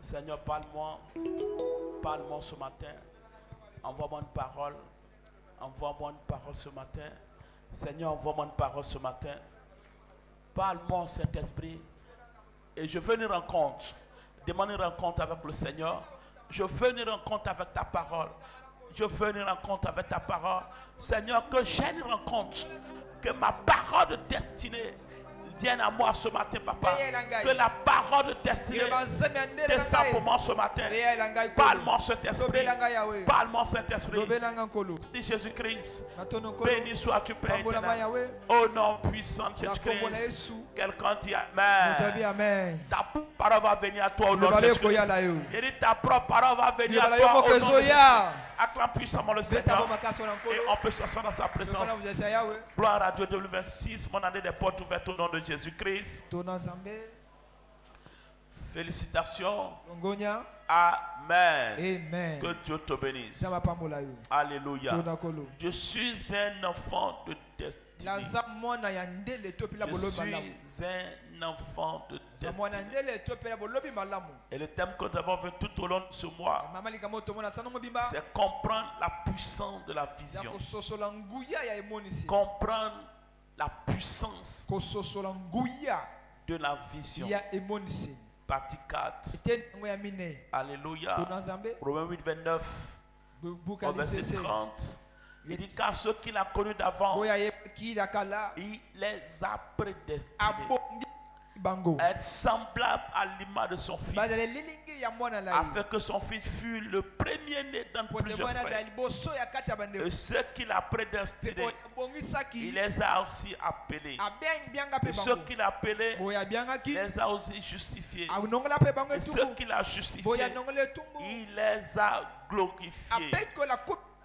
Seigneur, parle-moi ce matin. Envoie-moi une parole. Envoie-moi une parole ce matin. Seigneur, envoie-moi une parole ce matin. Parle-moi, Saint-Esprit. Et je veux une rencontre. Demande une rencontre avec le Seigneur. Je veux une rencontre avec ta parole. Je veux une rencontre avec ta parole. Seigneur, que j'ai une rencontre. Que ma parole de destinée vienne à moi ce matin, papa. Que la parole de destinée descende pour moi ce matin. Parle-moi, Saint-Esprit. Parle-moi, Saint-Esprit. Si Jésus-Christ, béni sois-tu, Père éternel. Au nom puissant de Jésus-Christ. Quelqu'un dit Amen. Ta parole va venir à toi au nom de Jésus-Christ. Il dit ta propre parole va venir à toi au nom de Jésus-Christ. Acclame puissamment le Seigneur. Et on peut s'asseoir dans sa présence. Gloire à Dieu 2026. Mon année des portes ouvertes au nom de Jésus-Christ. Félicitations. Amen. Amen. Que Dieu te bénisse. Alléluia. Je suis un enfant de destinée. Je suis un enfant de destinée. Et le thème que nous avons vu tout au long de ce mois, c'est comprendre la puissance de la vision. Comprendre la puissance de la vision. Partie 4. Alléluia. Romains 8, 29. Au verset 30. Il dit car ceux qu'il a connus d'avance, il les a prédestinés à être semblables à l'image de son fils, afin que son fils fût le premier-né dans plusieurs frères. Et ceux qu'il a prédestinés, il les a aussi appelés. Et ceux qu'il a appelés, il les a aussi justifiés. Et ceux qu'il a justifiés, il les a glorifiés.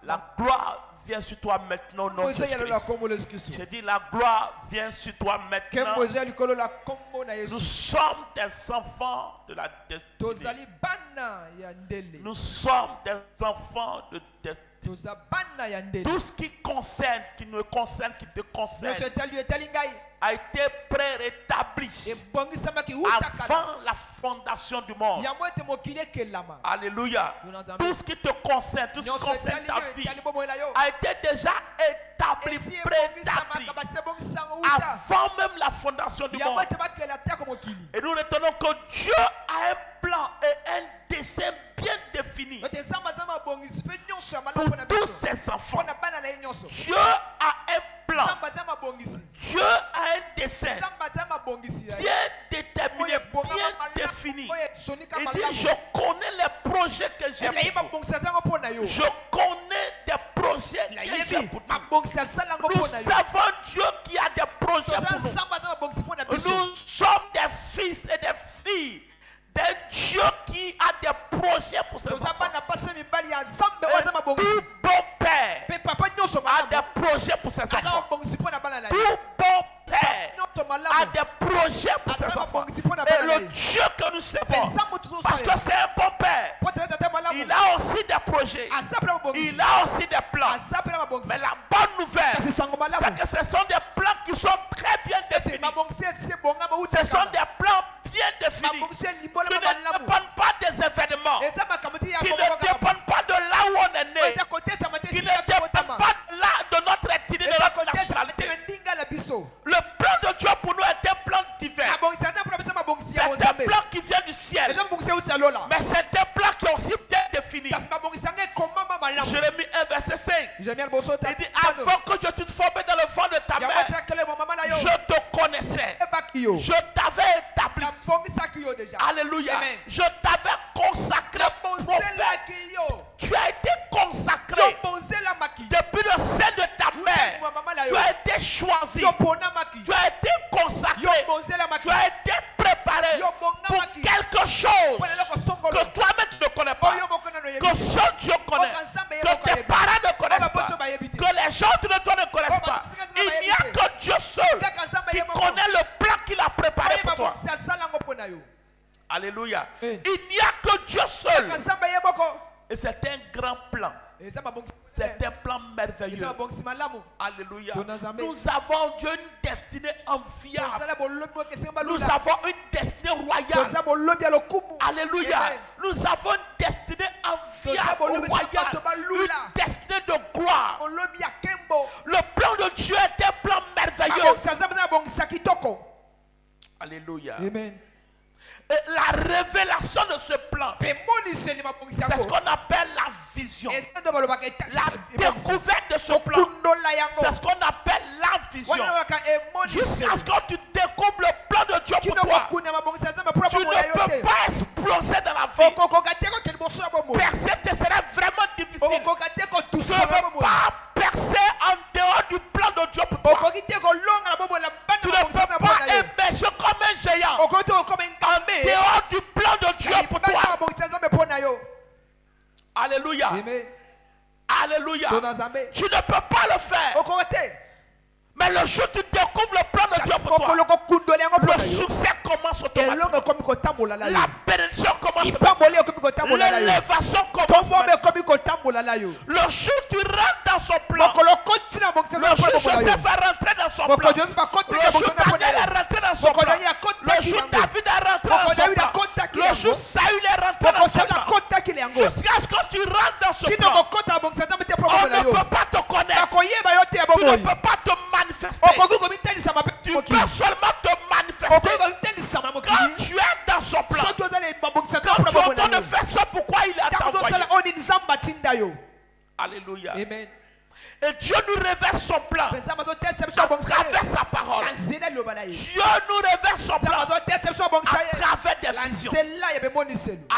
La gloire vient sur toi maintenant, non Jésus-Christ. Je dis la gloire vient sur toi maintenant. Nous sommes des enfants de la destinée. Nous sommes des enfants de destinée. Tout ce qui concerne, qui me concerne, qui te concerne, a été préétabli avant la fondation du monde. Alléluia. Tout ce qui te concerne, tout ce qui concerne ta vie, a été déjà établi, préétabli avant même la fondation du monde. Et nous retenons que Dieu a un plan et un dessein bien défini pour tous ses enfants. Dieu a un plan. Dieu a un dessein bien déterminé, bien défini. Il dit, je connais les projets que j'ai pour vous. Je connais des projets que j'ai pour nous. Nous savons Dieu qui a des projets pour nous. Nous sommes des fils et des filles d'un Dieu qui a des projets pour ses enfants. Tout bon père a des projets pour ses enfants. Tout bon père a des projets pour ses enfants. Et le Dieu que nous servons, parce que c'est un bon père, il a aussi des projets. Il a aussi des plans. Mais la bonne nouvelle, c'est que ce sont des plans qui sont très bien définis. Ce sont des plans bien définis qui ne dépendent pas des événements, qui ne dépendent pas de là où on est né, qui ne dépendent pas de notre ethnie, de notre nationalité. Le plan de Dieu pour nous est un plan divin. C'est un plan qui vient du ciel. Mais c'est un plan qui est aussi bien défini. Jérémie 1 verset 5. Il dit avant que je te formais dans le ventre de ta mère, je te connaissais. Je t'avais établi. Alléluia. Je t'avais consacré prophète. Tu as été consacré depuis le sein de ta mère. Tu as été choisi. Tu as été consacré. Tu as été préparé pour quelque chose que toi-même tu ne connais pas, que seul Dieu connaît, que tes parents ne connaissent pas, que les gens de toi ne connaissent pas. Il n'y a que Dieu seul qui connaît le plan qu'il a préparé pour toi. Alléluia. Il n'y a que Dieu seul. Et c'est un grand plan. C'est un plan merveilleux. Alléluia. Nous avons Dieu une destinée enviable. Nous avons une destinée destinée royale. Alléluia. Nous avons une destinée enviable royale. Une destinée de gloire. Le plan de Dieu est un plan merveilleux. Alléluia. Amen. Et la révélation de ce plan, c'est ce qu'on appelle la vision. La découverte de ce plan, c'est ce qu'on appelle la vision. Jusqu'à ce que tu découvres le plan de Dieu pour toi, tu ne peux pas exploser dans la vie. Percer te sera vraiment difficile. Tu ne peux pas percer en dehors du plan de Dieu pour toi. Tu ne peux pas émerger comme un géant en dehors du plan de Dieu pour toi. Alléluia. Alléluia. Tu ne peux pas le faire. Mais le jour où tu découvres le plan de Dieu pour toi, le succès commence automatiquement. La bénédiction commence automatiquement. L'élévation commence automatiquement. Le jour où tu rentres dans son plan, le jour où Joseph va rentrer dans son plan, le jour où Daniel est rentré dans son plan, le jour où David est rentré dans son plan, le jour où Saül est rentré dans son plan, jusqu'à ce que tu rentres dans ce plan, on ne peut pas te connaître. Tu ne peux pas te manifester. Tu peux seulement te manifester quand tu es dans son plan. Quand tu entends de faire ça, pourquoi il a envoyé. Alléluia. Amen. Et Dieu nous révèle son plan à travers sa parole. Dieu nous révèle son plan à travers des visions.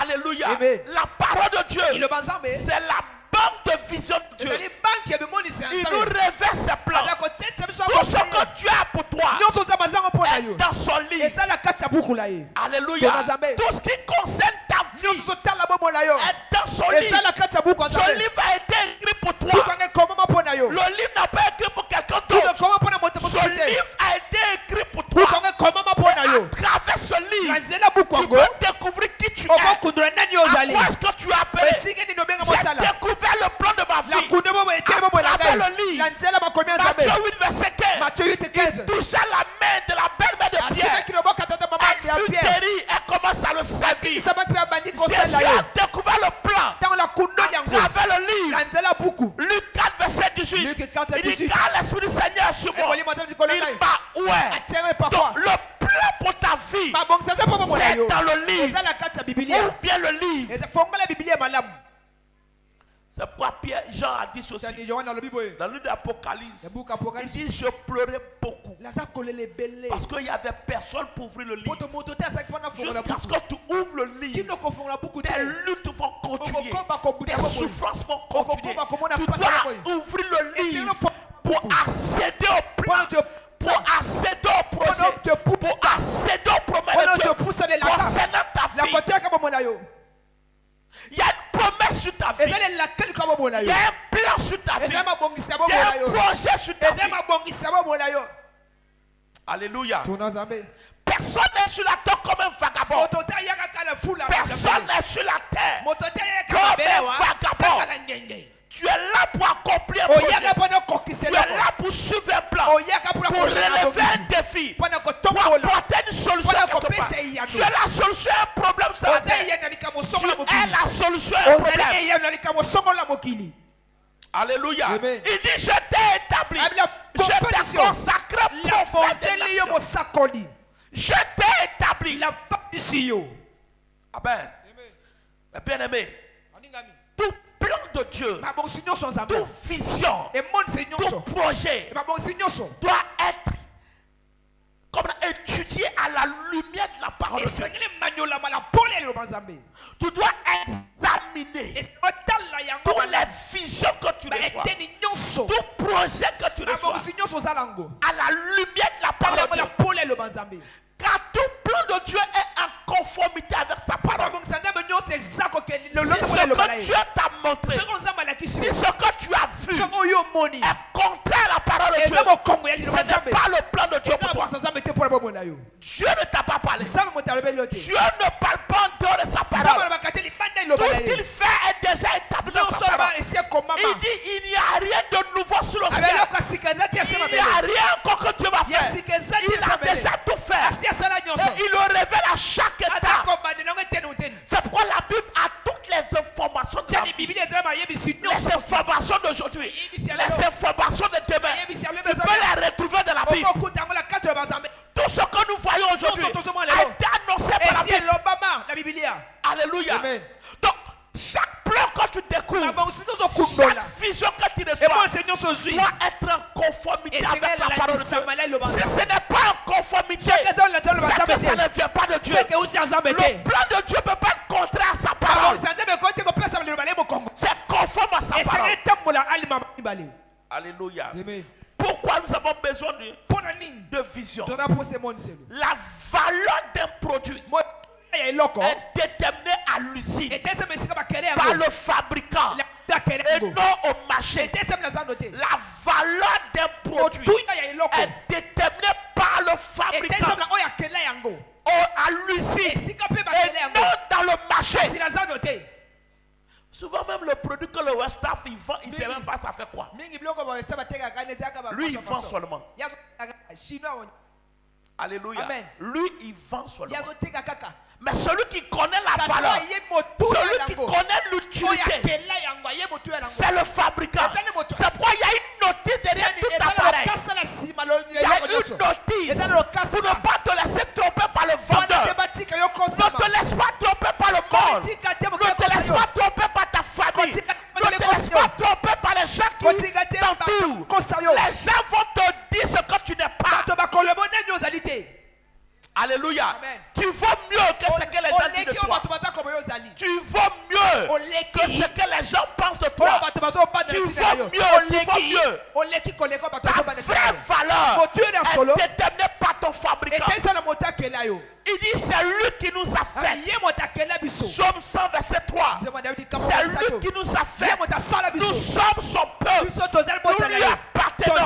Alléluia. La parole de Dieu, c'est la banque de vision de Dieu. Il nous révèle ses plans. Tout ce que Dieu a pour toi est dans son livre. Alléluia. Tout ce qui concerne ta vie est dans son livre. Son livre a été écrit pour toi. Le livre n'a pas été écrit pour quelqu'un d'autre. Ce livre a été écrit pour toi. À travers ce livre, tu peux découvrir qui tu es. À quoi est-ce que tu es appelé? J'ai découvert le plan de ma vie à travers le livre. Matthieu 8, verset 15. Il toucha la main de la belle-mère de Pierre. Elle fut guérie et commence à le servir. Jésus a découvert le plan à travers le livre. Luc 4, verset 18. Il dit car l'Esprit du Seigneur est sur moi. Il m'a oué. Donc le plan pour ta vie, c'est dans le livre. Ouvre bien le livre. C'est pourquoi Jean a dit ceci. Dans le livre d'Apocalypse, il dit je pleurais beaucoup. Parce qu'il n'y avait personne pour ouvrir le livre. Jusqu'à ce que tu ouvres le livre, tes luttes vont continuer. Tes souffrances vont continuer. Tu dois ouvrir le livre pour accéder au plan. Pour accéder au projet. Pour accéder au promesse de Dieu concernant ta vie. Il y a une promesse sur ta vie. Il y a un plan sur ta vie. Il y a un projet sur ta vie. Alléluia. Personne n'est sur la terre comme un vagabond. Personne n'est sur la terre comme un vagabond. Tu es là pour accomplir un projet. Tu es là pour suivre un plan. Pour relever un défi. Pour apporter une solution quelque part. Tu es la solution à un problème sur la terre. Tu es la solution à un problème. Alléluia. Amen. Il dit je t'ai établi. Je t'ai consacré prophète des nations. Je t'ai établi. Amen. Bien aimé. Tout plan de Dieu, toute vision, tout projet doit être comme étudié à la lumière de la parole de Dieu. Tu dois examiner toutes les visions que tu reçois, tout projet que tu reçois à la lumière de la parole de Dieu. Car tout plan de Dieu est en conformité avec sa parole. Si ce que Dieu t'a montré, si ce que tu as vu est contraire à la parole de Dieu, ce n'est pas le plan de Dieu pour toi. Dieu ne t'a pas parlé. Dieu ne parle pas en dehors de sa parole. Tout ce qu'il fait est déjà établi dans sa parole. Il dit il n'y a rien de nouveau sur le ciel. Il n'y a rien encore que Dieu va faire. Il a déjà tout fait. Et il le révèle à chaque les informations d'aujourd'hui, les informations de demain, tu peux les retrouver dans la Bible. Tout ce que nous voyons aujourd'hui a été annoncé par la Bible. Alléluia. Donc, chaque plan que tu découvres, chaque vision que tu reçois doit être en conformité avec la parole de Dieu. Si ce n'est pas en conformité, c'est que ça ne vient pas de Dieu. Le plan de Dieu ne peut pas être contraire à sa parole. C'est conforme à sa parole. Alléluia. Pourquoi nous avons besoin de vision? La valeur d'un produit est déterminée à l'usine par le fabricant et non au marché. La valeur d'un produit est déterminée par le fabricant à l'usine et non dans le marché. Souvent même le produit que le Westaf il vend, il ne sait même pas ça fait quoi. Lui il vend seulement. Alléluia. Amen. Lui il vend seulement. Mais celui qui connaît la valeur, celui qui connaît l'utilité, c'est le fabricant. C'est pourquoi il y a une notice derrière tout appareil. Il y a une notice pour ne pas te laisser tromper par le vendeur. Ne te laisse pas tromper par le monde. Ne te laisse pas tromper par ta famille. Ne te laisse pas tromper par les gens qui t'entourent. Les gens vont te dire ce que tu n'es pas. Alléluia. Amen. Tu vaux mieux que ce que les gens disent de toi. Tu vaux mieux que ce que les gens pensent de toi. Tu vaux mieux. Ta vraie valeur est déterminée par ton fabricant. Il dit c'est lui qui nous a fait. Somme 100 verset 3. C'est lui qui nous a fait. Nous sommes son peuple. Nous lui appartenons.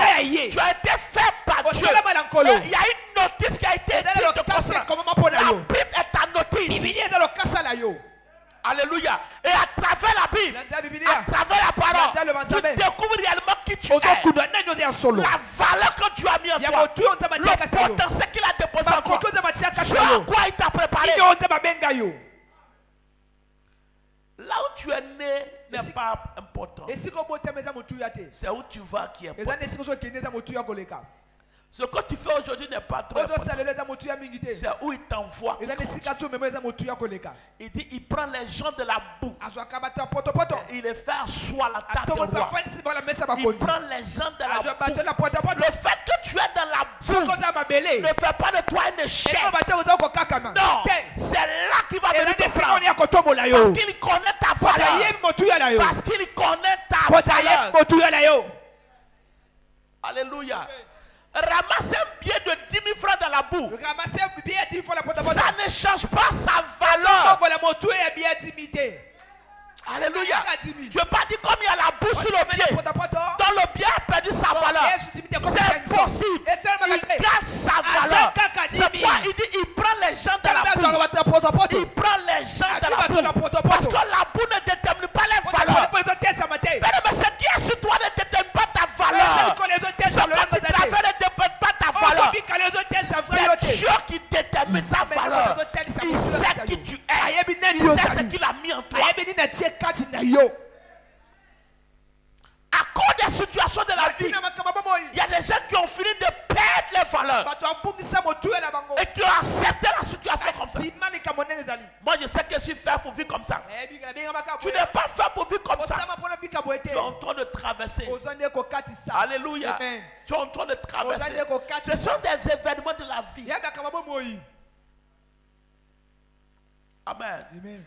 Tu as été fait par Dieu. Il y a une notice qui a été écrite de contrat. La Bible est ta notice. Alléluia. Et à travers la Bible, à travers la parole, tu découvres réellement qui tu es. La valeur que tu as mis en toi. Le potentiel qu'il a déposé en toi. Ce à quoi il t'a préparé. Là où tu es né n'est pas important. C'est où tu vas qui est important. Ce que tu fais aujourd'hui n'est pas trop important. C'est où il t'envoie. Il dit, il prend les gens de la boue. Et il les fait asseoir la table de roi. Il prend les gens de la boue. Le fait que tu es dans la boue ne fait pas de toi un échec. Non, c'est là qu'il va venir te prendre. Parce qu'il connaît ta valeur. Parce qu'il connaît ta valeur. Alléluia. Ramasser un billet de 10 000 francs dans la boue, ça ne change pas sa valeur. Alléluia. Je ne veux pas dire comme il y a la boue sur le billet, dont le billet a perdu sa valeur. C'est possible. Il garde sa valeur. C'est pourquoi il dit il prend les gens de la boue. Il prend les gens de la boue. Parce que la boue ne détermine pas les valeurs. Mais ce qui est sur toi ne détermine pas ta valeur. Ce que tu travailles ne détermine pas ta valeur. C'est Dieu qui détermine ta valeur. Il sait qui tu es. Il sait ce qu'il a mis en toi. À cause des situations de la vie, il y a des gens qui ont fini de perdre les valeurs et qui ont accepté la situation comme ça. Moi je sais que je suis fait pour vivre comme ça. Tu n'es pas fait pour vivre comme ça. Tu es en train de traverser. Alléluia. Tu es en train de traverser. Ce sont des événements de la vie. Amen.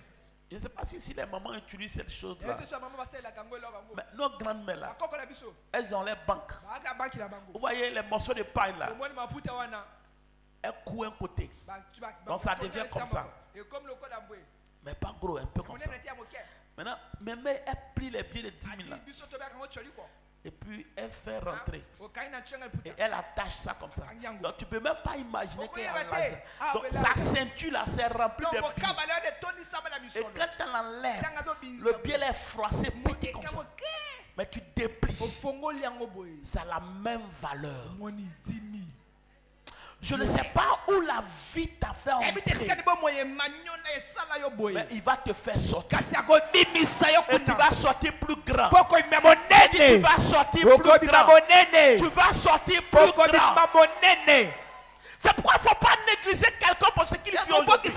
Je ne sais pas si les mamans utilisent cette chose-là. Mais nos grandes-mères là, elles ont les banques. Vous voyez les morceaux de paille là. Elles coupent un côté. Donc ça devient comme ça. Mais pas gros, un peu comme ça. Maintenant, même elle plie les billets de 10 000 là. Et puis elle fait rentrer. Et elle attache ça comme ça. Donc tu ne peux même pas imaginer qu'elle a l'argent. Donc sa ceinture là, c'est rempli de billets. Et quand elle enlève, le billet est froissé, petit comme ça. Mais tu déplies. Ça a la même valeur. Je ne sais pas où la vie t'a fait entrer. Mais il va te faire sortir. Et tu vas sortir plus grand. Et tu vas sortir plus grand. Tu vas sortir plus grand. C'est pourquoi il ne faut pas négliger quelqu'un pour ce qu'il fait aujourd'hui.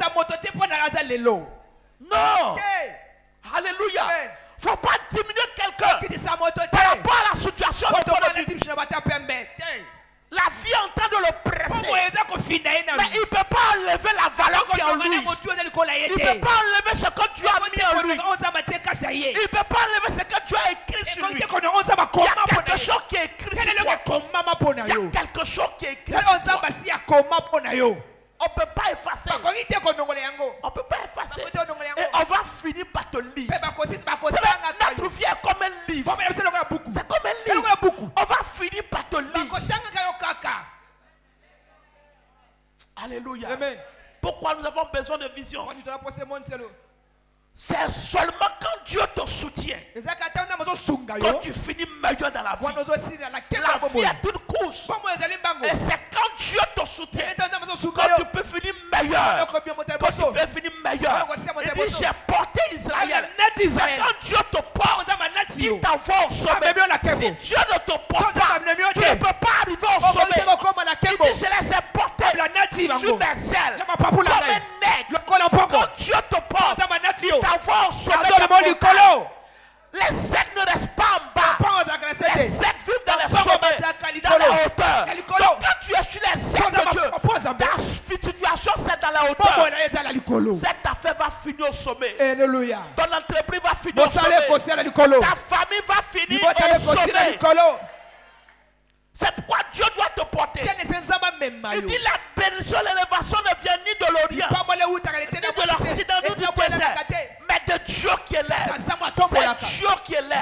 Non. Alléluia. Il ne faut pas diminuer quelqu'un par rapport à la situation de ton vie. La vie est en train de le presser. Mais il ne peut pas enlever la valeur qui est en lui. Il ne peut pas enlever ce que Dieu a mis en lui. Il ne peut pas enlever ce que Dieu a écrit sur lui. Il y a quelque chose qui est écrit sur toi. Il y a quelque chose qui est écrit sur toi. On ne peut pas effacer. On ne peut pas effacer. Et on va finir par te lire. Notre vie est comme un livre. C'est comme un livre. On va finir par te lire. Alléluia. Pourquoi nous avons besoin de vision? C'est seulement quand Dieu te soutient, quand tu finis meilleur dans la vie. La vie est une course. Et c'est quand Dieu te soutient, quand tu peux finir meilleur. Quand tu peux finir meilleur. Il dit, j'ai porté Israël. C'est quand Dieu te porte qu'il t'envoie au sommet. Si Dieu ne te porte pas, tu ne peux pas arriver au sommet. Il dit, je les ai portés sur mes ailes, comme un aigle. Quand Dieu te porte, il t'envoie au sommet. Les aigles ne restent pas en bas. Les aigles vivent dans les sommets, dans la hauteur. Donc quand tu es sur les aigles de Dieu, ta situation c'est dans la hauteur. Cette affaire va finir au sommet. Ton entreprise va finir au sommet. Ta famille va finir au sommet. C'est pourquoi Dieu doit te porter. Il dit la bénédiction, l'élévation ne vient ni de l'Orient, ni de l'Occident, ni du désert, mais de Dieu qui est là. C'est Dieu qui est là.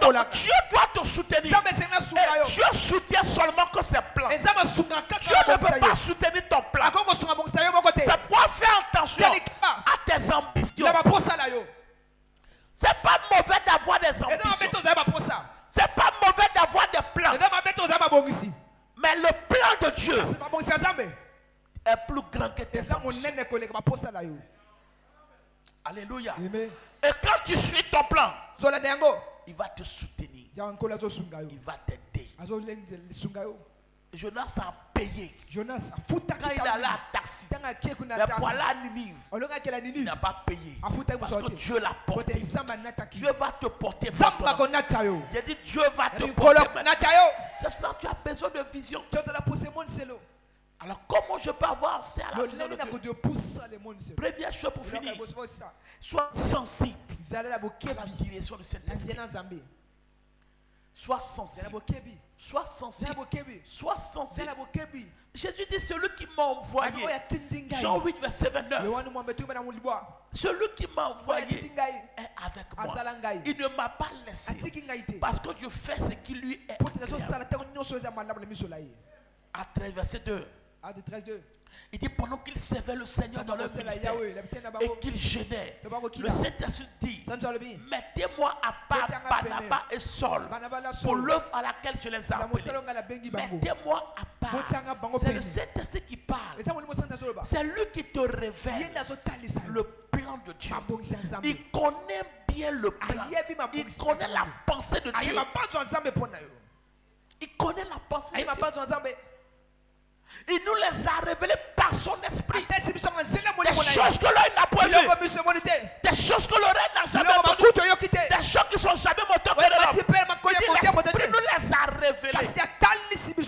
Donc Dieu doit te soutenir. Et Dieu soutient seulement que ses plans. Dieu ne peut pas soutenir ton plan. C'est pourquoi fais attention à tes ambitions. C'est pas mauvais d'avoir des ambitions. C'est pas mauvais d'avoir des plans. Mais le plan de Dieu est plus grand que tes ambitions. Alléluia. Et quand tu suis ton plan, il va te soutenir. Il va t'aider. Jonas a payé. Quand il allait à taxi, mais pour aller à Ninive, il n'a pas payé. Parce que Dieu l'a porté. Dieu va te porter. Il a dit Dieu va te porter. C'est cela que tu as besoin de vision. Alors comment je peux avoir accès à la vision de Dieu? Première chose pour finir, sois sensible à la direction de cette esprit. Sois sensible. Sois sensible. Sois sensible. Jésus dit celui qui m'a envoyé. Jean 8, verset 29. Celui qui m'a envoyé est avec moi. Il ne m'a pas laissé. Parce que je fais ce qui lui est agréable. À 13, verset 2. Il dit pendant qu'il servait le Seigneur dans leur ministère et qu'il gênait, le Saint-Esprit dit mettez-moi à part Barnabas et Saul pour l'œuvre à laquelle je les ai appelés. Mettez-moi à part. C'est le Saint-Esprit qui parle. C'est lui qui te révèle le plan de Dieu. Il connaît bien le plan. Il connaît la pensée de Dieu. Il connaît la pensée de Dieu. Il nous les a révélés par son esprit. Des choses que l'œil n'a pas vues. Des choses que l'oreille n'a jamais entendues. Des choses qui ne sont jamais montées de l'homme. L'esprit nous les a révélés.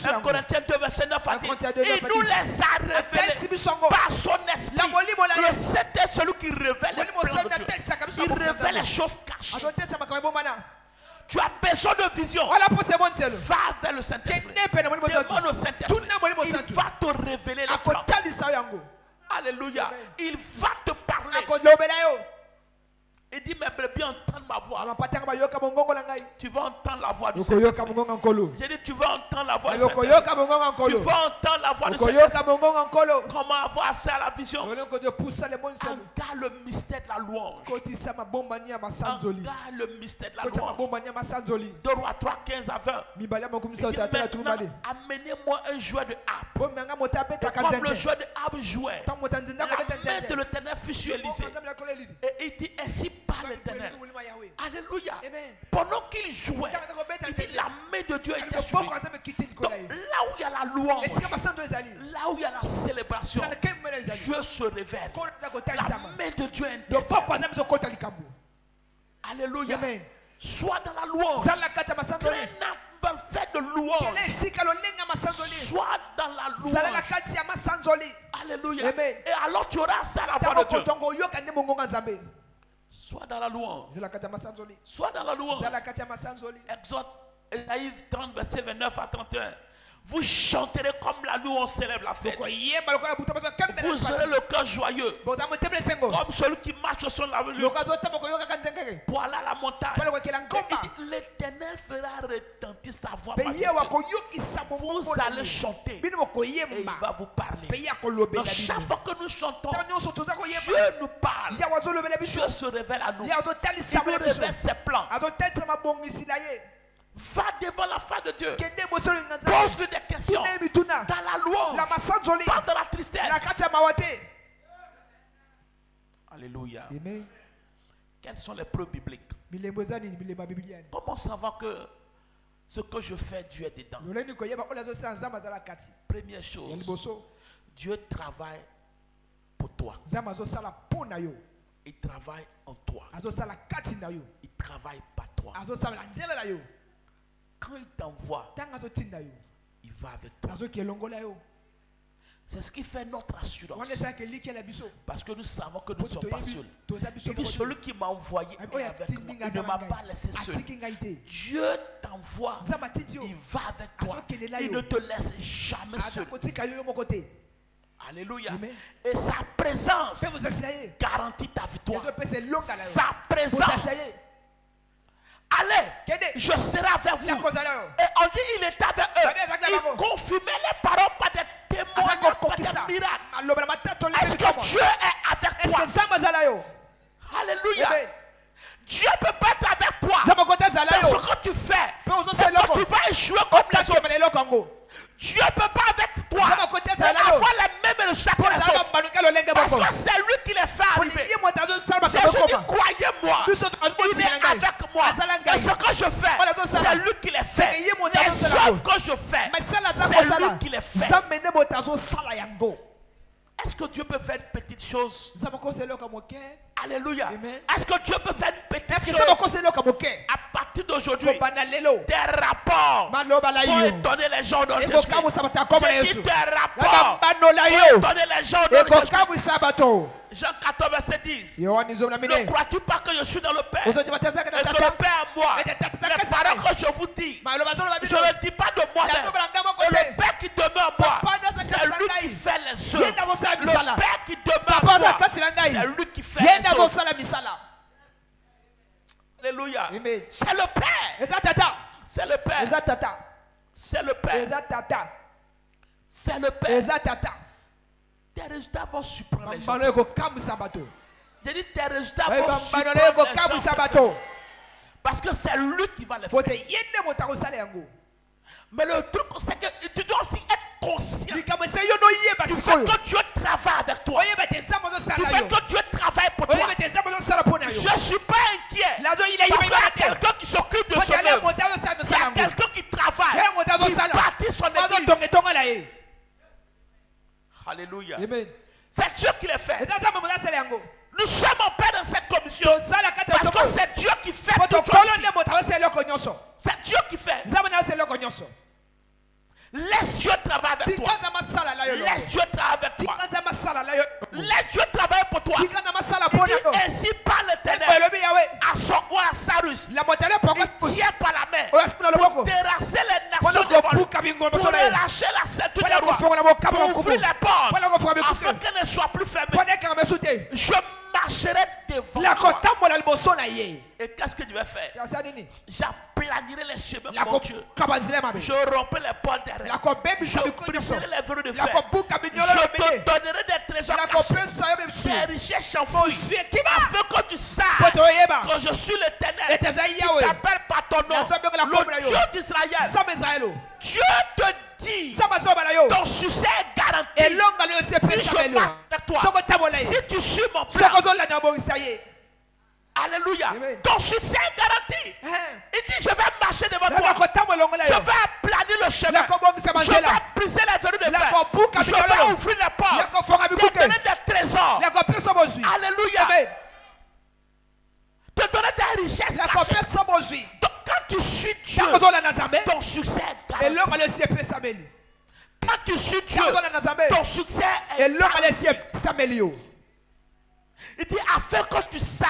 1 Corinthiens 2 verset 9 a dit il nous les a révélés par son esprit. Le Saint est celui qui révèle les plans de Dieu. Il révèle les choses cachées. Tu as besoin de vision. Va vers le Saint-Esprit. Demande au Saint-Esprit. Il va te révéler les plans. Alléluia. Il va te parler. Il dit mes brebis entendre ma voix. Tu vas entendre la voix du Seigneur. J'ai dit, tu vas entendre la voix du Seigneur. Tu vas entendre la voix du Seigneur. Comment avoir accès à la vision? Regarde le mystère de la louange. Regarde le mystère de la louange. 2 Rois 3, 15 à 20. Il dit, maintenant, amenez-moi un joueur de harpe. Et comme le joueur de harpe jouait, la main de l'Éternel fut sur Élisée. Et il dit, ainsi parle l'Éternel. Alléluia. Pendant qu'il jouait, il dit, la main de Dieu était sur lui. Donc, là où il y a la louange, là où il y a la célébration, Dieu se révèle. La main de Dieu intervient. Alléluia. Sois dans la louange. Fait de louange. Sois dans la louange. Alléluia. Et alors tu auras ça à la voix de Dieu. Sois dans la louange. Sois dans la louange. Exode, Ésaïe 30, verset 29 à 31. Vous chanterez comme la louange célèbre la fête. Vous aurez le cœur joyeux. Comme celui qui marche sur la rue pour aller à la montagne. L'Éternel fera retentir sa voix. Vous allez chanter. Et il va vous parler. Donc chaque fois que nous chantons, Dieu nous parle. Dieu se révèle à nous. Il nous révèle ses plans. Va devant la face de Dieu. Pose-lui des questions. Dans la louange. Pas dans la tristesse. Alléluia. Amen. Quelles sont les preuves bibliques? Comment savoir que ce que je fais, Dieu est dedans? Première chose, Dieu travaille pour toi. Il travaille en toi. Il travaille par toi. Quand il t'envoie, il va avec toi. C'est ce qui fait notre assurance. Parce que nous savons que nous ne sommes pas seuls. Il dit, celui qui m'a envoyé est avec moi. Il ne m'a pas laissé seul. Dieu t'envoie. Il va avec toi. Il ne te laisse jamais seul. Alléluia. Et sa présence garantit ta victoire. Sa présence. Allez, je serai avec vous. Et on dit il est avec eux. Il confirmait les paroles par des témoignages, par des miracles. Est-ce que Dieu est avec toi? Alléluia. Dieu ne peut pas être avec toi. Mais ce que tu fais, c'est que tu vas échouer comme les autres. Dieu ne peut pas avec toi avoir les mêmes résultats que les autres. Parce que c'est lui qui les fait arriver. Jésus dit, croyez-moi, il est avec moi. Et ce que je fais, c'est lui qui les fait. Les œuvres que je fais, c'est lui qui les fait. Est-ce que Dieu peut faire une petite chose? Alléluia. Est-ce que Dieu peut faire une petite chose? À partir d'aujourd'hui, des rapports pour étonner les gens dans Jésus. J'ai dit des rapports pour étonner les gens dans Jésus. Jean 14, verset 10. Ne crois-tu pas que je suis dans le Père et que le Père en moi? Les paroles que je vous dis, je ne dis pas de moi-même. Et le Père qui demeure en moi, c'est lui qui fait les œuvres. Le Père qui demeure en moi, c'est lui qui fait les œuvres. Alléluia. C'est le Père. C'est le Père. C'est le Père. C'est le Père. Tes résultats vont surprendre les gens. J'ai dit tes résultats vont surprendre les gens. Parce que c'est lui qui va les faire. Mais le truc, c'est que tu dois aussi être conscient du fait que Dieu travaille avec toi. Du fait que Dieu travaille pour toi. Je ne suis pas inquiet. Parce qu'il y a quelqu'un qui s'occupe de son œuvre. Il y a quelqu'un qui travaille, qui bâtit son église. Alléluia. C'est Dieu qui les fait. Nous sommes en paix dans cette commission. Parce que c'est Dieu qui fait tout chose. C'est Dieu qui fait. Laisse Dieu travailler avec toi. Laisse Dieu travailler avec toi. Laisse Dieu travailler pour toi. Il dit ainsi par l'Éternel à son roi Cyrus. Il tient par la main pour terrasser les nations devant lui, pour relâcher la ceinture des rois, pour ouvrir les portes afin qu'elles ne soient plus fermées. Je marcherai devant Et qu'est-ce que je vais faire? J'aplanirai les chemins pour mon Dieu. Je romperai les portes derrière. Je briserai les verrous de fer. Je te donnerai des trésors cachés, des richesses enfouies, afin que tu saches que je suis l'Éternel qui t'appelle par ton nom, le Dieu d'Israël. Dieu te dit, ton succès est garanti. Si je marche avec toi, si tu suis mon plan, alléluia, ton succès est garanti. Il dit, je vais marcher devant toi, je vais aplanir le chemin, je vais briser les verrous de fer, je vais ouvrir les portes, te donner des trésors, alléluia, te donner des richesses cachées. Donc quand tu suis Dieu, ton succès est garanti. Quand tu suis Dieu, ton succès est garanti. Il dit, afin que tu saches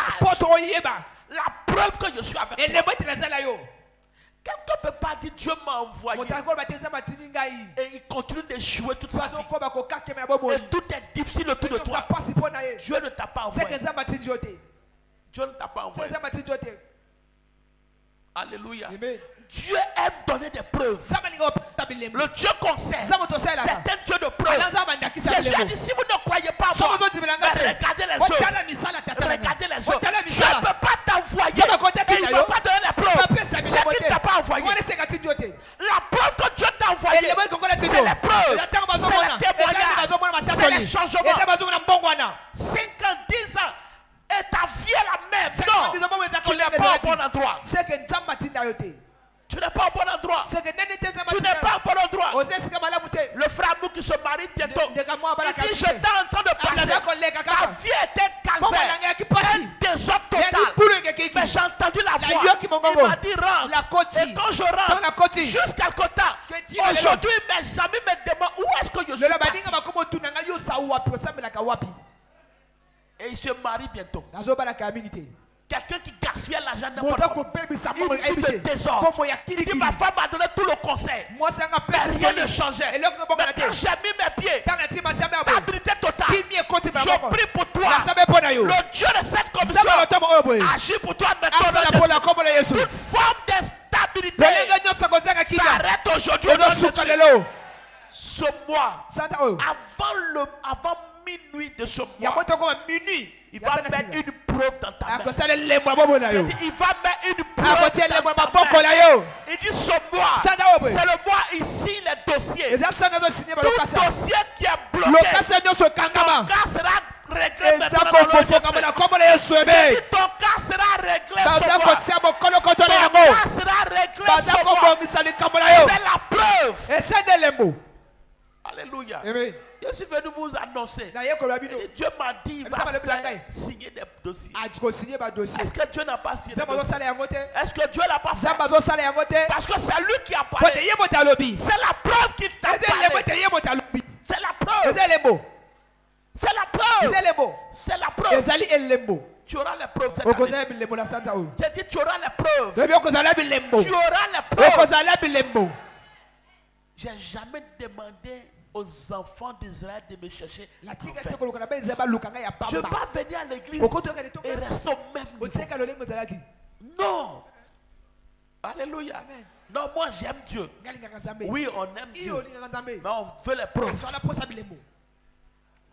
la preuve que je suis avec toi. Quelqu'un ne peut pas dire Dieu m'a envoyé et il continue de jouer toute sa vie. Et tout est difficile autour de toi. Dieu ne t'a pas envoyé. Dieu ne t'a pas envoyé. Alléluia. Dieu aime donner des preuves. Le Dieu qu'on sert, c'est un Dieu de preuves. Jésus a dit, si vous ne croyez pas moi, mais regardez les autres. Regardez les autres. Je ne peux pas t'envoyer. Tu ne veux pas donner les preuves. C'est qui ne t'a pas envoyé. La preuve que Dieu t'a envoyé, c'est les preuves. C'est les témoignages. C'est les changements. 5 ans, 10 ans. Et ta vie est la même. Non, tu n'es pas au bon endroit. Tu n'es pas au bon endroit. Tu n'es pas au bon endroit. Le frère Mou qui se marie bientôt, il dit, j'étais en train de passer. Ma vie était calvaire. Un désordre total. Mais j'ai entendu la voix. Il m'a dit, rentre. Et quand je rentre, jusqu'à Kota, aujourd'hui, mes amis me demandent où est-ce que je suis parti. Et il se marie bientôt. Quelqu'un qui gaspille l'argent n'importe quoi. Il vit de désordre. Il dit, ma femme m'a donné tout le conseil. Mais rien ne changeait. Mais quand j'ai mis mes pieds, stabilité totale. Je prie pour toi. Le Dieu de cette commission agit pour toi maintenant. Toute forme d'instabilité s'arrête aujourd'hui. Ce mois, avant minuit de ce mois, il va mettre une preuve dans ta main. Il va mettre une preuve dans ta main. Il dit ce mois, c'est le mois ici les dossiers. Tout dossier qui est bloqué, ton cas sera réglé maintenant dans le jour. Ton cas sera réglé ce mois. Ton cas sera réglé ce mois. C'est la preuve. Alléluia. Je suis venu vous annoncer. Dieu m'a dit il va signer des dossiers. Est-ce que Dieu n'a pas signé des dossiers? Est-ce que Dieu n'a pas fait? Parce que c'est lui qui a parlé. C'est la preuve qu'il t'a parlé. C'est la preuve. C'est la preuve. C'est la preuve. Tu auras les preuves cette année. J'ai dit tu auras les preuves. Tu auras les preuves. J'ai jamais demandé aux enfants d'Israël de me chercher. Je ne vais pas venir à l'église et rester au même niveau. Non. Alléluia. Amen. Non, moi j'aime Dieu. Oui, on aime Dieu. Mais on veut les preuves.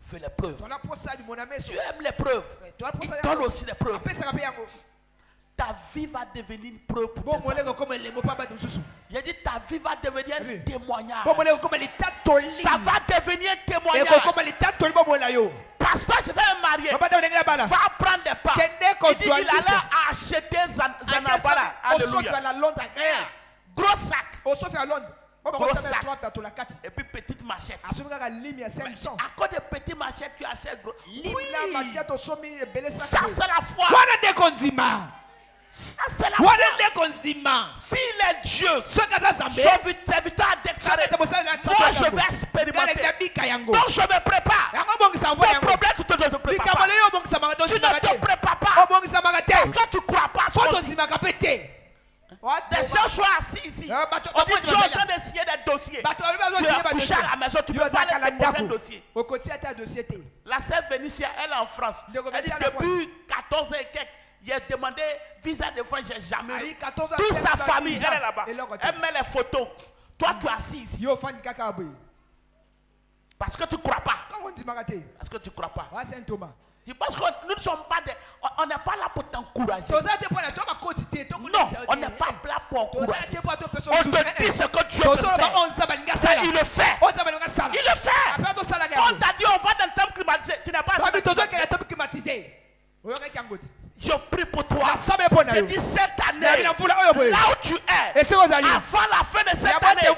Fais les preuves. Tu aimes les preuves. Il donne aussi les preuves. Ta vie va devenir une preuve pour tes amis. J'ai dit ta vie va devenir un témoignage. Ça va devenir un témoignage. Pasteur, je vais me marier. Va prendre des pas. Il dit qu'il allait acheter Zanabara. Alléluia. Gros sac. Gros sac. Et puis petite machette. À cause de petite machette, tu achètes gros. Oui. Ça c'est la foi. Ça c'est la foi. S'il est Dieu, je t'invite à déclarer. Moi je vais expérimenter. Donc je me prépare. Ton problème, tu ne te prépares pas. Tu ne te prépares pas. Parce que tu ne crois pas. Des gens sont assis ici. On dit tu es en train de signer des dossiers. Tu es couché à la maison, tu peux pas aller déposer un dossier. La sœur Vénitia, elle est en France. Elle dit depuis 14 ans et quelques. Il a demandé visa de France, j'ai jamais eu. Toute sa famille, elle est là-bas. Elle met les photos. Toi, tu es assis ici. Parce que tu ne crois pas. Parce que tu ne crois pas. Parce que nous ne sommes pas on n'est pas là pour t'encourager. Non, on n'est pas là pour encourager. On te dit ce que Dieu veut faire. Et il le fait. Il le fait. Quand tu as dit on va dans le temple climatisé, tu n'as pas. Je prie pour toi. Je dis cette année, là où tu es, avant la fin de cette année,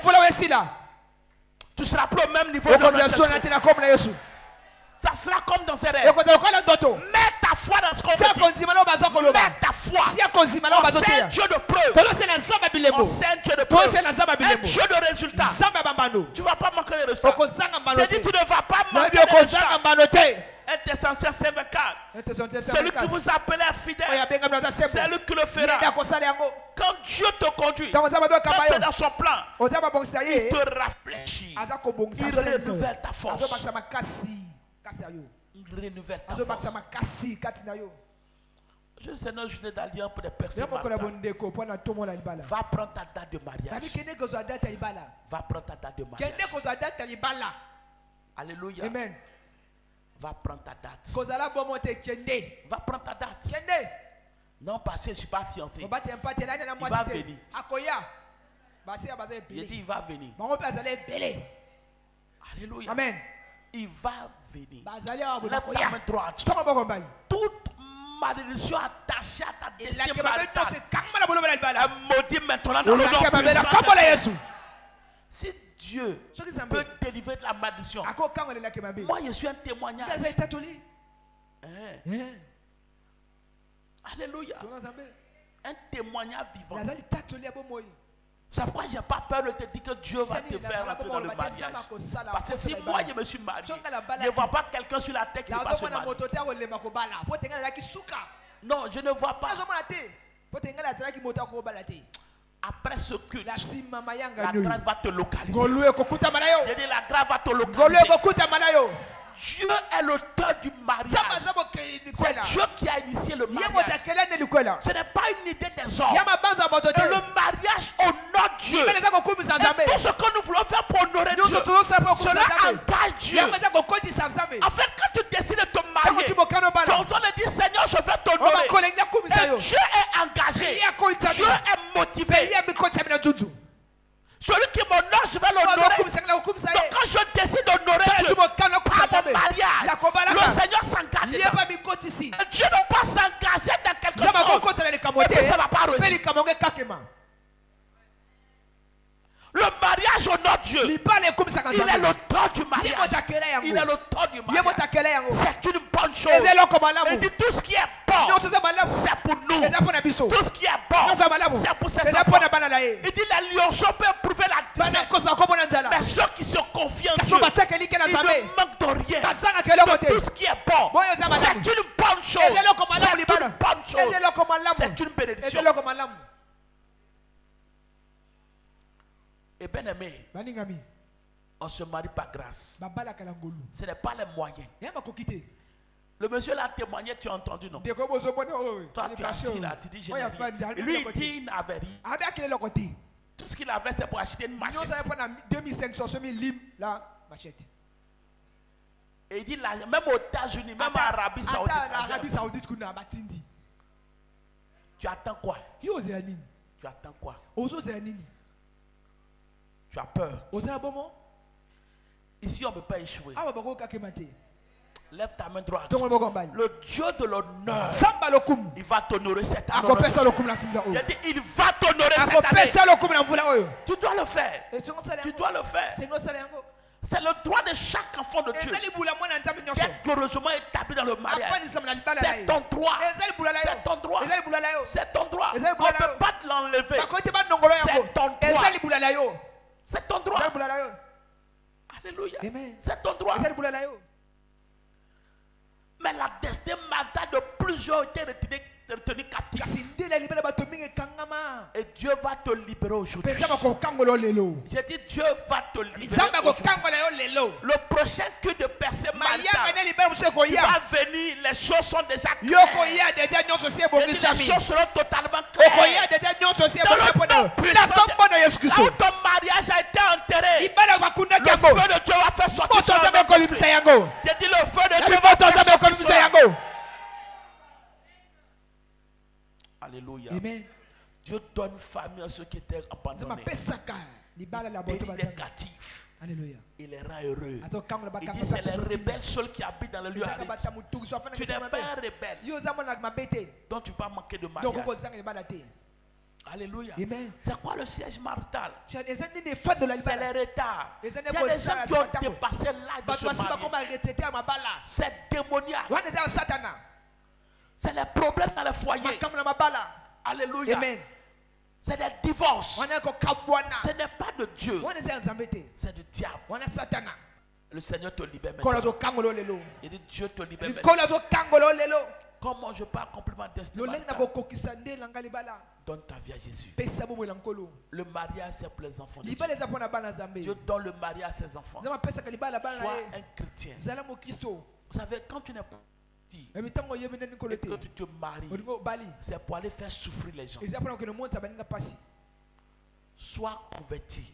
tu seras plus au même niveau de notre. Ça sera comme dans ces rêves. Mets ta foi dans ce qu'on dit. Mets ta foi. On sait un Dieu de preuve. On sait un Dieu de preuve. Un Dieu de résultats. Tu ne vas pas manquer les résultats. Je dis tu ne vas pas manquer les résultats. 1 Thessaloniciens 5:24. Celui qui vous appelle fidèle, c'est lui qui le fera. Quand Dieu te conduit, quand tu es dans son plan, il te rafraîchit. Il renouvelle ta force. Il renouvelle ta force. Je sais une journée d'alliance pour des personnes. Va prendre ta date de mariage. Va prendre ta date de mariage. Alléluia. Amen. Va prendre ta date. Va prendre ta date. Non, parce que je ne suis pas fiancé. Il va venir. Il dit il va venir. Alléluia. Amen. Il va venir. Lève ta main droite. Toute malédiction attachée à ta destinée maritale, maudit maintenant dans le nom puissant de Jésus. Si Dieu peut délivrer de la malédiction, moi je suis un témoignage. Alléluia. Un témoignage vivant. C'est pourquoi je n'ai pas peur de te dire que Dieu va te faire rentrer dans le mariage. Parce que si moi je me suis marié, je ne vois pas quelqu'un sur la tête qui va se marier. Non, je ne vois pas. Après ce culte, la grâce va te localiser. Je dis la grâce va te localiser. Dieu est l'auteur du mariage. C'est Dieu qui a initié le mariage. Ce n'est pas une idée des hommes. Et le mariage honore Dieu. Et tout ce que nous voulons faire pour honorer Dieu, cela engage Dieu. En fait, quand tu décides de te marier, tu entends dire Seigneur, je vais t'honorer. Et Dieu est engagé. Dieu est motivé. Celui qui m'honore, je vais l'honorer. Donc quand je décide d'honorer Dieu par mon mariage, le Seigneur s'engage. Dieu ne peut pas s'engager dans quelque chose et puis ça ne va pas réussir. Le mariage honore Dieu. Il est l'auteur du mariage. Il est l'auteur du mariage. C'est une bonne chose. Il dit tout ce qui est bon, c'est pour nous. Tout ce qui est bon, c'est pour ses enfants. Il dit les lionceaux peuvent prouver la disette. Mais ceux qui se confient en Dieu, ils ne manquent de rien. De tout ce qui est bon, c'est une bonne chose. C'est une bonne chose. C'est une bénédiction. Et bien aimé, on se marie par grâce. Ce n'est pas les moyens. Le monsieur l'a témoigné, tu as entendu, non? Toi, tu es assis là, tu dis je n'ai rien. Et lui, il dit il n'avait rien. Tout ce qu'il avait, c'est pour acheter une machette. Et il dit, même aux États-Unis, même en Arabie Saoudite, tu attends quoi? Tu attends quoi? Tu as peur. Ici, on ne peut pas échouer. Lève ta main droite. Le Dieu de l'honneur, il va t'honorer cette année. Il va t'honorer cette année. Tu dois le faire. Tu dois le faire. C'est le droit de chaque enfant de Dieu d'être glorieusement établi dans le mariage. C'est ton droit. C'est ton droit. C'est ton droit. On ne peut pas te l'enlever. C'est ton droit. C'est ton droit. Alléluia. C'est ton droit. Mais la destinée maritale de plusieurs été retenue captive. Et Dieu va te libérer aujourd'hui. J'ai dit Dieu va te libérer aujourd'hui. Le prochain cul de percée marital qui va venir, les choses sont déjà claires. Et les choses seront totalement claires. Dans le nom puissant de... Là où ton mariage a été enterré, le feu de Dieu va faire sortir son homme. J'ai dit le feu de Dieu va faire sortir son homme. Alléluia. Amen. Dieu donne famille à ceux qui étaient abandonnés. Il est négatif. Alléluia. Il les rend heureux. Il dit c'est les rebelles seuls qui habitent dans le lieu aride. Tu n'es pas un rebelle. Donc tu ne vas pas manquer de mariage. Alléluia. C'est quoi le siège marital? C'est les retards. Il y a des gens qui ont dépassé l'âge de se marier. C'est démoniaque. C'est les problèmes dans le foyer. Alléluia. C'est des divorces. Ce n'est pas de Dieu. C'est du diable. Le Seigneur te libère maintenant. Il dit Dieu te libère maintenant. Comment je peux accomplir ma destinée? Donne ta vie à Jésus. Le mariage, c'est pour les enfants de Dieu. Dieu donne le mariage à ses enfants. Sois un chrétien. Vous savez, quand tu n'es pas et que tu te maries, c'est pour aller faire souffrir les gens. Sois converti.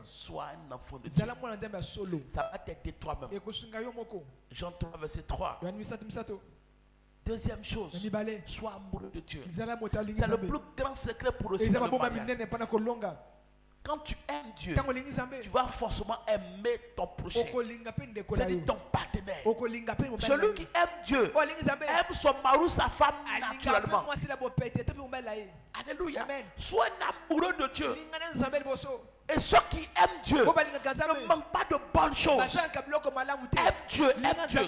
Sois un enfant de Dieu. Ça va t'aider toi-même. Jean 3, verset 3. Deuxième chose, sois amoureux de Dieu. C'est le plus grand secret pour réussir le mariage. Quand tu aimes Dieu, tu vas forcément aimer ton prochain. C'est ton partenaire. Celui qui aime Dieu aime son mari ou sa femme naturellement. Alléluia. Sois un amoureux de Dieu. Et ceux qui aiment Dieu ne manquent pas de bonnes choses. Aime Dieu, aime Dieu.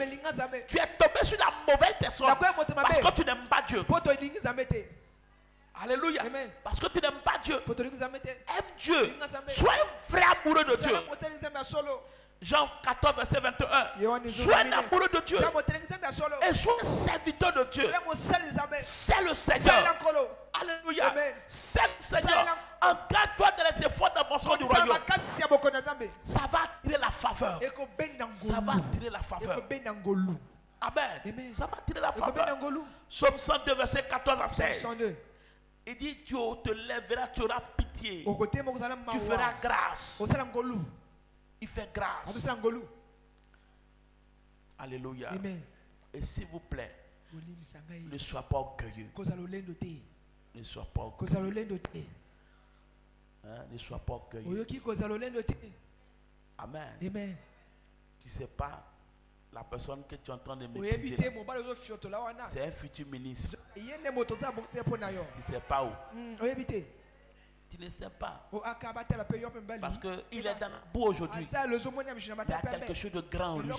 Tu es tombé sur la mauvaise personne parce que tu n'aimes pas Dieu. Alléluia. Amen. Parce que tu n'aimes pas Dieu. Aime Dieu. Sois un vrai amoureux de Dieu. Jean 14, verset 21. Sois un amoureux de Dieu. Et sois un serviteur de Dieu. C'est le Seigneur. Alléluia. C'est le Seigneur. Engage-toi dans les efforts d'avancement du royaume. Ça va attirer la faveur. Ça va attirer la faveur. Amen. Ça va attirer la faveur. Psaume 102, verset 14 à 16. Il dit, Dieu te lèvera, tu auras pitié. Tu feras grâce. Il fait grâce. Alléluia. Amen. Et s'il vous plaît, ne sois pas orgueilleux. Ne sois pas orgueilleux. Ne sois pas orgueilleux. Amen. Amen. Tu ne sais pas, la personne que tu es en train de mépriser, c'est un futur ministre. Tu ne sais pas où. Tu ne sais pas. Parce qu'il est dans la boue aujourd'hui. Il y a quelque chose de grand en lui.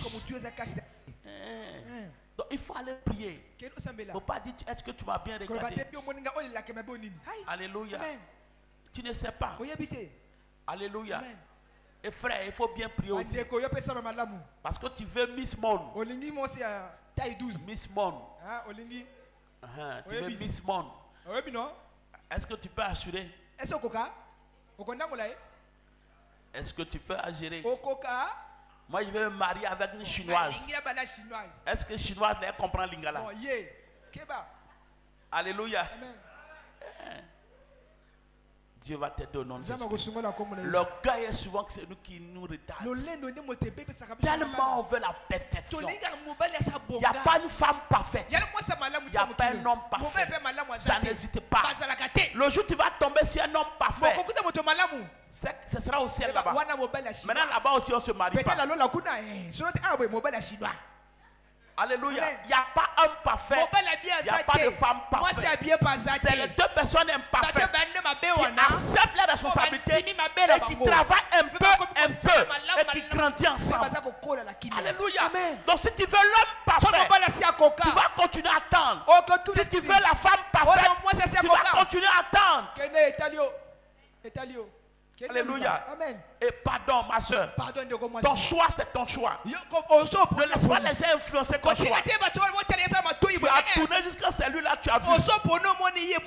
Donc il faut aller prier. Il ne faut pas dire est-ce que tu m'as bien regardé. Alléluia. Tu ne sais pas. Alléluia. Et frère, il faut bien prier aussi. Parce que tu veux Miss Monde. Miss Monde. Tu veux Miss Monde. Est-ce que tu peux assurer? Est-ce que tu peux assurer? Moi, je vais me marier avec une chinoise. Est-ce que chinoise comprend Lingala? Alléluia. Dieu va t'aider au nom de Jésus. L'orgueil est souvent que c'est nous qui nous retardons. Tellement on veut la perfection. Il n'y a pas une femme parfaite. Il n'y a pas un homme parfait. Ça n'hésite pas. Le jour où tu vas tomber sur un homme parfait, ce sera au ciel là-bas. Maintenant là-bas aussi on se marie pas. Alléluia. Il n'y a pas un parfait. Il n'y a pas de femme parfaite. C'est les deux personnes imparfaites qui acceptent la responsabilité et qui travaillent un peu et qui grandissent ensemble. Alléluia. Donc si tu veux l'homme parfait, tu vas continuer à attendre. Si tu veux la femme parfaite, tu vas continuer à attendre. Alléluia. Amen. Et pardon, ma soeur. Ton choix, c'est ton choix. Ne laisse pas les gens influencer ton choix. Tu as tourné jusqu'à celui-là, tu as vu.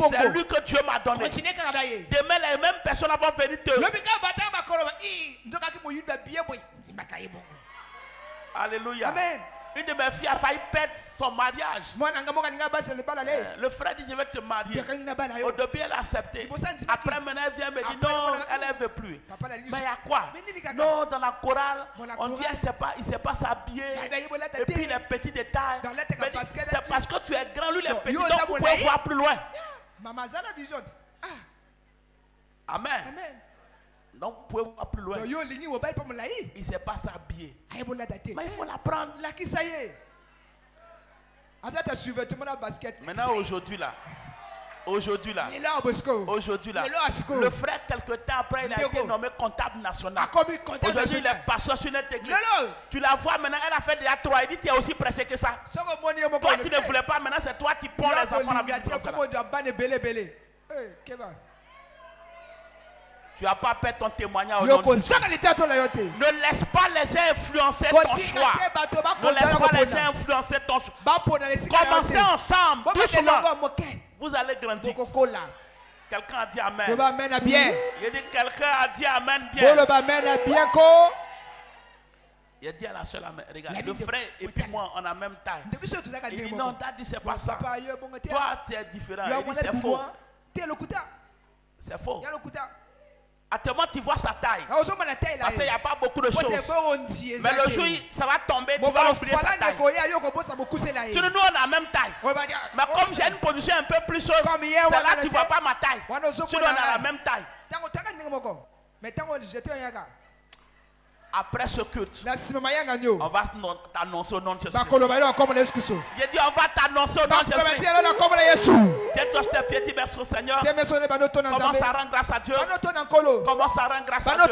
C'est lui que Dieu m'a donné. Demain, les mêmes personnes vont venir te... Alléluia. Amen. Une de mes filles a failli perdre son mariage. Le frère dit je vais te marier. Au début elle a accepté. Après maintenant elle vient me dire non, elle ne veut plus. Mais il y a quoi? Non, dans la chorale, on dit il ne sait pas s'habiller. Et puis les petits détails. C'est parce que tu es grand, lui les petits, donc vous pouvez voir plus loin. Amen. Donc vous pouvez voir plus loin. Il ne sait pas s'habiller. Mais il faut l'apprendre. Maintenant aujourd'hui là. Le frère quelque temps après il a été nommé comptable national. Aujourd'hui il est pasteur sur notre église. Tu la vois maintenant, elle a fait déjà 3. Il dit tu es aussi pressé que ça. Toi tu ne voulais pas, maintenant c'est toi qui prends les enfants à vivre comme ça. Tu n'as pas fait ton témoignage au nom de Jésus. Ne laisse pas les gens influencer ton choix. Ne laisse pas les gens influencer ton choix. Commencez ensemble, doucement. Vous allez grandir. Quelqu'un a dit Amen. Il dit quelqu'un a dit Amen bien. Il a dit à la seule Amen. Regarde, le frère et puis moi, on a même taille. Il dit non, t'as dit c'est pas ça. Toi, tu es différent. Il dit c'est faux. C'est faux. Actuellement, tu vois sa taille. Parce qu'il n'y a pas beaucoup de choses. Mais le jour, ça va tomber, tu vas oublier sa taille. Sinon, nous, on a la même taille. Mais comme j'ai une position un peu plus haute, c'est là que tu ne vois pas ma taille. Sinon, on a la même taille. Après ce culte, on va t'annoncer au nom de Jésus. J'ai dit on va t'annoncer au nom de Jésus. Tiens-toi sur tes pieds, dis merci au Seigneur. Commence à rendre grâce à Dieu. Commence à rendre grâce à Dieu.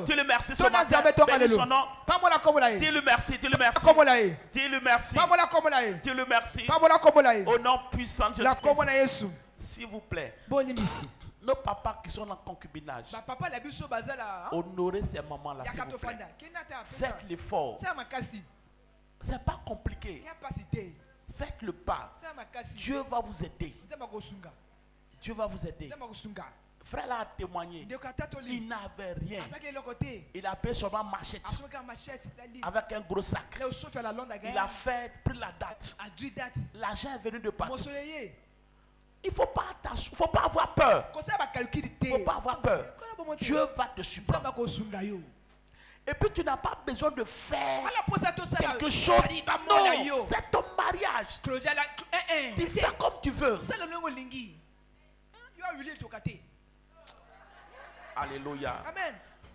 Dis-le merci ce matin. Bénis son nom. Dis-le merci, dis-le merci. Dis-le merci. Dis-le merci. Au nom puissant de Jésus. S'il vous plaît. Nos papas qui sont en concubinage, honorez ces mamans-là, s'il vous plaît. Faites l'effort. C'est pas compliqué. Faites le pas. Dieu va vous aider. Dieu va vous aider. Frère là a témoigné. Il n'avait rien. Il a payé seulement machette. Avec un gros sac. Il a pris la date. L'argent est venu de partout. Il ne faut pas avoir peur. Il ne faut pas avoir peur. Dieu va te surprendre. Et puis tu n'as pas besoin de faire quelque chose. Non, c'est ton mariage. Tu fais comme tu veux. Alléluia. Amen.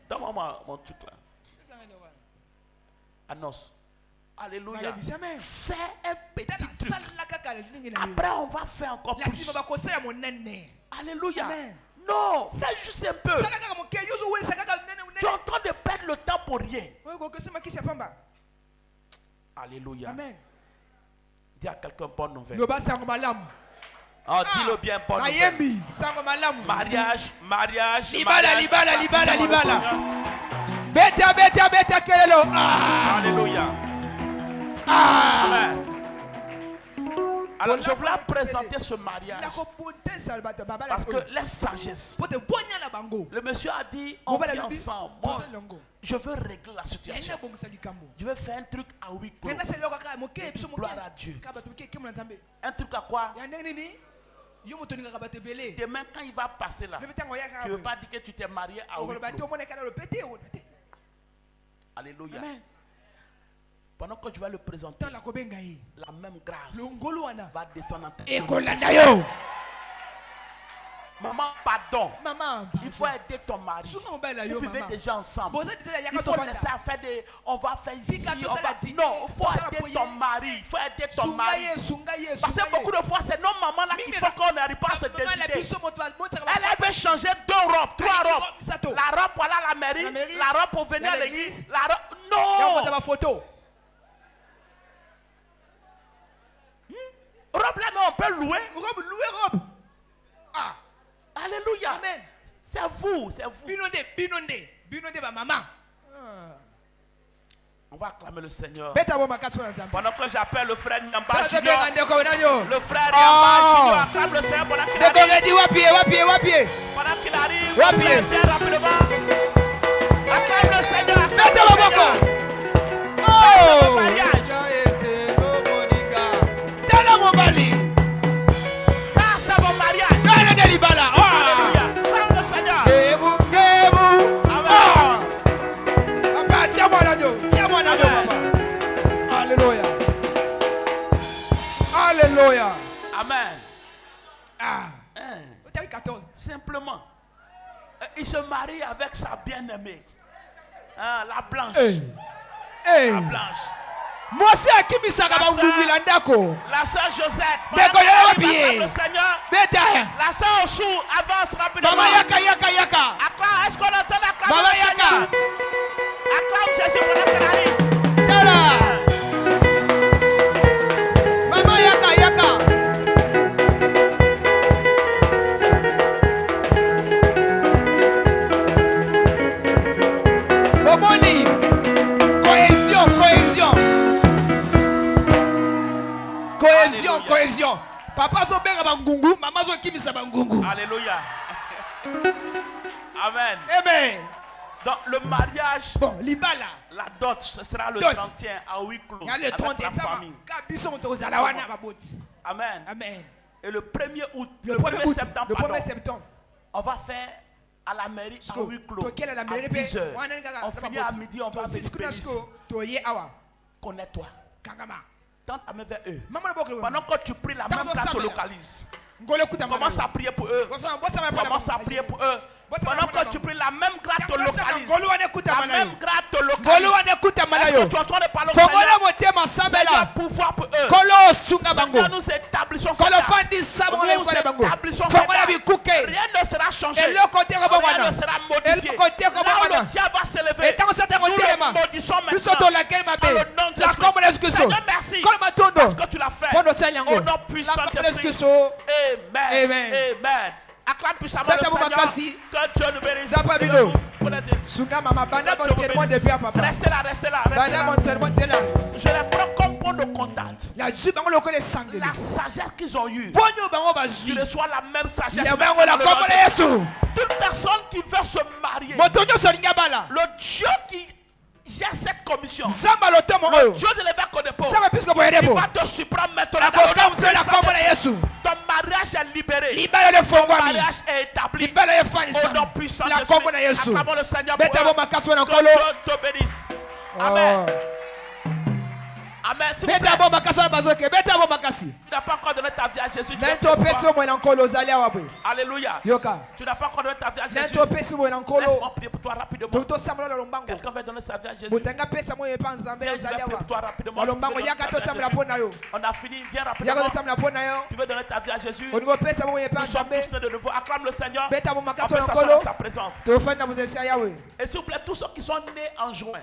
Donne-moi mon truc là. Annonce. Alléluia. Fais un petit truc. Après, on va faire encore plus. Alléluia. Amen. Non, fais juste un peu. Tu es en train de perdre le temps pour rien. Alléluia. Amen. Dis à quelqu'un bonne nouvelle. Oh, dis-le bien, bonne nouvelle. Mariage. Alléluia. Amen. Alors je voulais présenter ce mariage parce que la sagesse. Le monsieur a dit on vit ensemble. Moi, je veux régler la situation. Je veux faire un truc à huis clos. Gloire à Dieu. Un truc à quoi? Demain quand il va passer là, tu ne veux pas dire que tu t'es marié à huis clos. Alléluia. Pendant que je vais le présenter, la même grâce va descendre en toi. Maman, pardon. Il faut aider ton mari. Vous vivez déjà ensemble. Il faut laisser faire des... On va faire ici. Non, il faut aider ton mari. Il faut aider ton mari. Parce que beaucoup de fois, c'est nos mamans là qui font qu'on n'arrive pas à se décider. Elle veut changer 2 robes, 3 robes. La robe pour aller à la mairie. La robe pour venir à l'église. La robe... Non. Robe là, mais on peut louer. Robe. Alléluia. Amen. C'est vous, c'est vous. Binonde ba maman. On va acclamer le Seigneur. Pendant que j'appelle le frère Nyamba le frère Nyamba acclame le Seigneur pendant qu'il arrive. Pendant qu'il arrive, viens rapidement. Acclame le Seigneur. Acclame le Seigneur. C'est le mariage. Ça, c'est mon mariage. Alléluia. Acclame le Seigneur. Alléluia. Amen. Ah. Simplement, il se marie avec sa bien-aimée, la blanche. La blanche. Moi c'est à qui mi saka ba ngungila ndako. La sœur Josette. Le Seigneur. La sœur Oshou avance rapidement. Maman yaka. Acclame, est-ce qu'on entend la Maman yaka. Acclame Jésus pour la canari. Maman yaka. Bomoni. Cohésion. Papa zo benga bangungu, maman zo kimisa bangungu. Alléluia. Amen. Amen. Donc le mariage, bon, libala. La dot, ce sera le 31 à huis clos. Il y a le 31 famille. Amen. Amen. Et le 1er août, le 1er septembre, on va faire à la mairie à huis clos. À 10 heures. On finit à midi, on va à connais-toi. Tente ta main vers eux. Pendant que tu pries, la même grâce te localise. Commence à prier pour eux. Commence à prier pour eux. Pendant que tu pries, la même grâce te localise. La même grâce te localise. Est-ce que tu es en train de parler au Seigneur? Seigneur, pouvoir pour eux. Seigneur, nous établissons ça. Rien ne sera changé. Rien ne sera modifié. Là où le diable va s'élever, nous le maudissons maintenant. Dans le nom de Jésus. Seigneur, merci. Parce que tu l'as fait. Au nom puissant de Christ. Amen. Amen. Acclame puissamment le Seigneur. Que Dieu nous bénisse. Restez là. Je les prends comme point de contact. La sagesse qu'ils ont eue. Tu reçois la même sagesse. Toute personne qui veut se marier, le Dieu qui gère cette commission, le Dieu de l'évêque de Pau, il va te surprendre maintenant. Ton mariage est libéré. Ton mariage est établi. Au nom puissant de Jésus. Acclamons le Seigneur pour eux. Que Dieu te bénisse. Amen. Amen. Si tu n'as pas encore donné ta vie à Jésus, alléluia. Tu n'as pas encore donné ta vie à Jésus. Laisse-moi prier pour toi rapidement. Quelqu'un va donner sa vie à Jésus. Viens prier pour toi rapidement. On a fini. Viens rapidement. Tu veux donner ta vie à Jésus. Nous sommes tous nés de nouveau. Acclame le Seigneur. On peut s'asseoir dans sa présence. Et s'il vous plaît, tous ceux qui sont nés en juin.